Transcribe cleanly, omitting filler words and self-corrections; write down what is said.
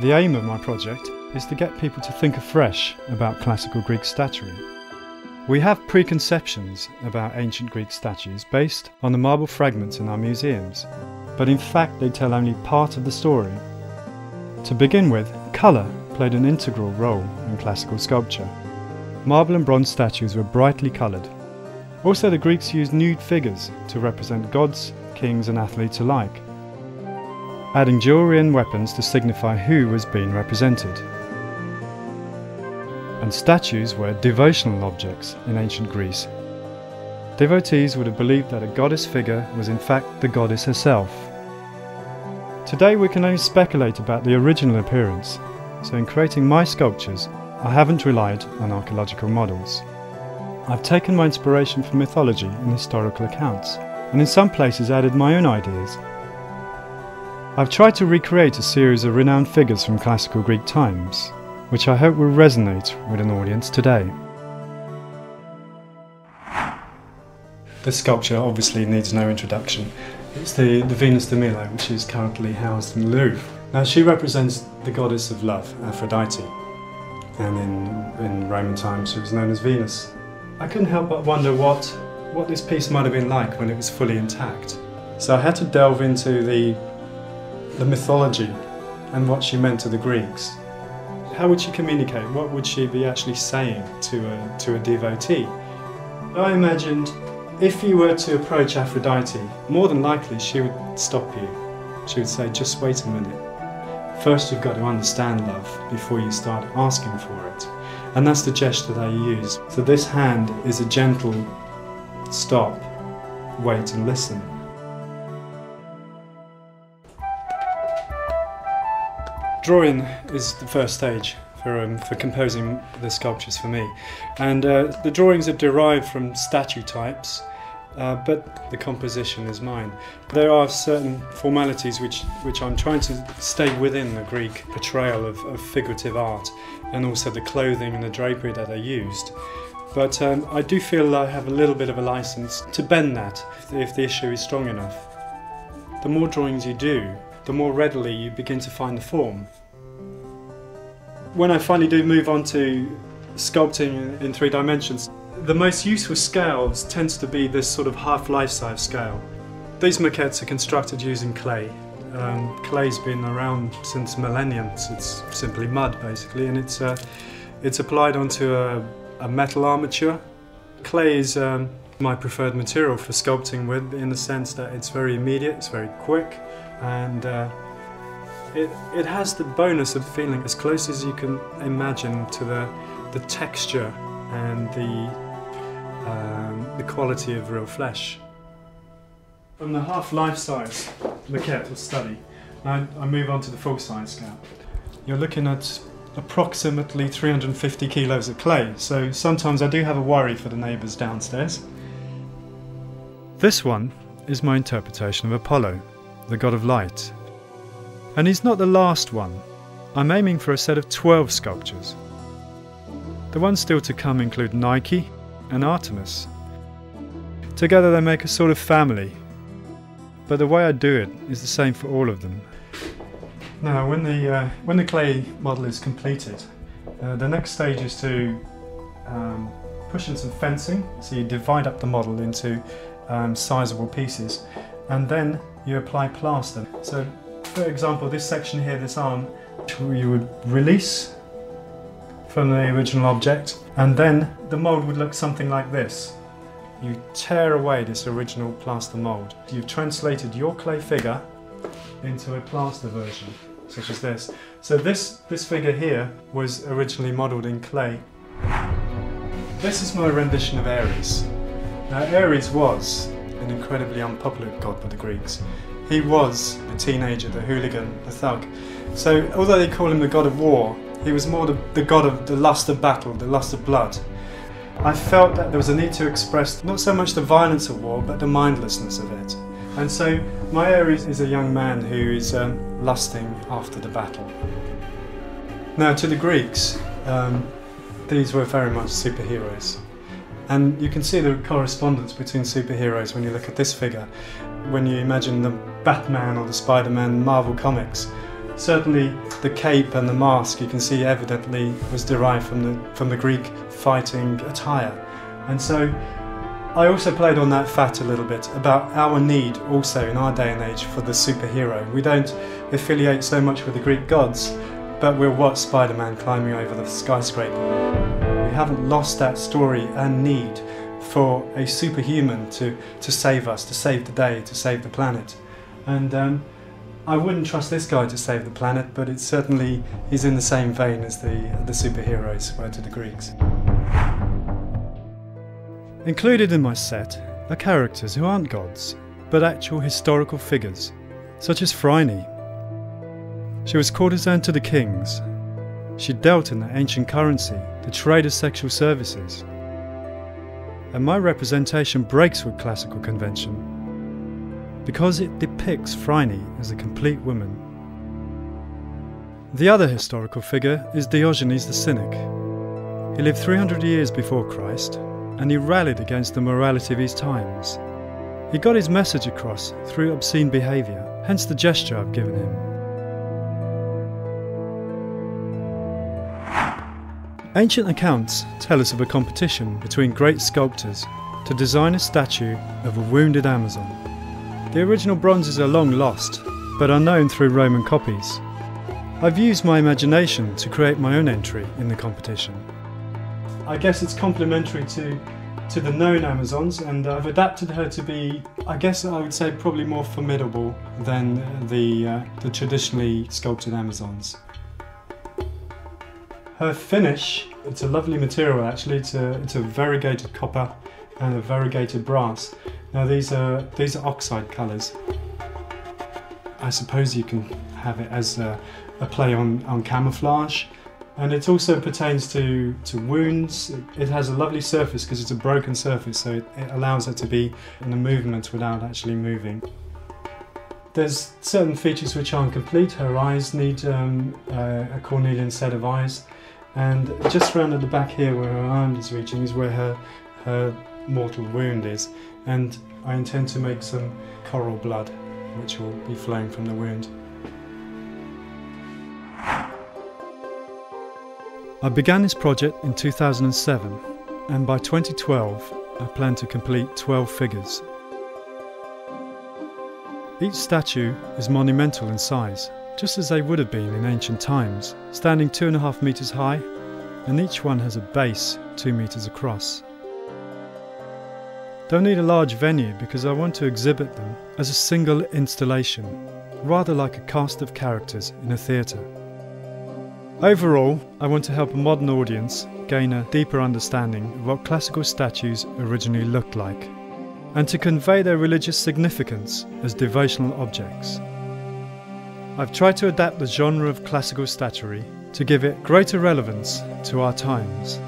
The aim of my project is to get people to think afresh about classical Greek statuary. We have preconceptions about ancient Greek statues based on the marble fragments in our museums, but in fact they tell only part of the story. To begin with, colour played an integral role in classical sculpture. Marble and bronze statues were brightly coloured. Also, the Greeks used nude figures to represent gods, kings and athletes alike, adding jewellery and weapons to signify who was being represented. And statues were devotional objects in ancient Greece. Devotees would have believed that a goddess figure was in fact the goddess herself. Today we can only speculate about the original appearance, so in creating my sculptures I haven't relied on archaeological models. I've taken my inspiration from mythology and historical accounts, and in some places added my own ideas. I've tried to recreate a series of renowned figures from classical Greek times, which I hope will resonate with an audience today. This sculpture obviously needs no introduction. It's the Venus de Milo, which is currently housed in the Louvre. Now she represents the goddess of love, Aphrodite, and in Roman times she was known as Venus. I couldn't help but wonder what this piece might have been like when it was fully intact. So I had to delve into the mythology and what she meant to the Greeks. How would she communicate? What would she be actually saying to a devotee? I imagined if you were to approach Aphrodite, more than likely she would stop you. She would say, just wait a minute. First you've got to understand love before you start asking for it. And that's the gesture they use. So this hand is a gentle stop, wait and listen. Drawing is the first stage for composing the sculptures for me, and the drawings are derived from statue types, but the composition is mine. There are certain formalities which I'm trying to stay within the Greek portrayal of figurative art, and also the clothing and the drapery that are used. But I do feel I have a little bit of a license to bend that if the issue is strong enough. The more drawings you do, the more readily you begin to find the form. When I finally do move on to sculpting in 3 dimensions, the most useful scales tends to be this sort of half-life size scale. These maquettes are constructed using clay. Clay's been around since millennium. It's simply mud basically, and it's applied onto a metal armature. Clay is my preferred material for sculpting with, in the sense that it's very immediate, it's very quick, and it has the bonus of feeling as close as you can imagine to the texture and the quality of real flesh. From the half-life size maquette or study, I move on to the full-size scale. You're looking at approximately 350 kilos of clay, so sometimes I do have a worry for the neighbours downstairs. This one is my interpretation of Apollo, the god of light. And he's not the last one. I'm aiming for a set of 12 sculptures. The ones still to come include Nike and Artemis. Together they make a sort of family, but the way I do it is the same for all of them. Now when the clay model is completed, the next stage is to push in some fencing, so you divide up the model into sizable pieces, and then you apply plaster. So for example, this section here, this arm, you would release from the original object, and then the mould would look something like this. You tear away this original plaster mould. You've translated your clay figure into a plaster version, such as this. So this figure here was originally modelled in clay. This is my rendition of Ares. Now Ares was an incredibly unpopular god with the Greeks. He was the teenager, the hooligan, the thug. So although they call him the god of war, he was more the god of the lust of battle, the lust of blood. I felt that there was a need to express not so much the violence of war, but the mindlessness of it. And so my Ares is a young man who is lusting after the battle. Now to the Greeks, these were very much superheroes. And you can see the correspondence between superheroes when you look at this figure. When you imagine the Batman or the Spider-Man Marvel comics, Certainly the cape and the mask you can see evidently was derived from the Greek fighting attire. And so I also played on that fact a little bit about our need also in our day and age for the superhero. We don't affiliate so much with the Greek gods, but we'll watch Spider-Man climbing over the skyscraper. We haven't lost that story and need for a superhuman to save us, to save the day, to save the planet. And I wouldn't trust this guy to save the planet, but it certainly is in the same vein as the superheroes were to the Greeks. Included in my set are characters who aren't gods, but actual historical figures, such as Phryne. She was courtesan to the kings. She dealt in the ancient currency to trade as sexual services. And my representation breaks with classical convention, because it depicts Phryne as a complete woman. The other historical figure is Diogenes the Cynic. He lived 300 years before Christ, and he rallied against the morality of his times. He got his message across through obscene behaviour, hence the gesture I've given him. Ancient accounts tell us of a competition between great sculptors to design a statue of a wounded Amazon. The original bronzes are long lost, but are known through Roman copies. I've used my imagination to create my own entry in the competition. I guess it's complementary to the known Amazons, and I've adapted her to be, I guess I would say, probably more formidable than the traditionally sculpted Amazons. Her finish, it's a lovely material actually, it's a variegated copper and a variegated brass. Now these are oxide colours. I suppose you can have it as a play on camouflage. And it also pertains to wounds. It has a lovely surface because it's a broken surface, so it allows her to be in a movement without actually moving. There's certain features which aren't complete. Her eyes need a cornelian set of eyes, and just round at the back here where her arm is reaching is where her mortal wound is, and I intend to make some coral blood which will be flowing from the wound. I began this project in 2007, and by 2012 I plan to complete 12 figures. Each statue is monumental in size, just as they would have been in ancient times, standing 2.5 meters high, and each one has a base 2 meters across. Don't need a large venue because I want to exhibit them as a single installation, rather like a cast of characters in a theatre. Overall, I want to help a modern audience gain a deeper understanding of what classical statues originally looked like, and to convey their religious significance as devotional objects. I've tried to adapt the genre of classical statuary to give it greater relevance to our times.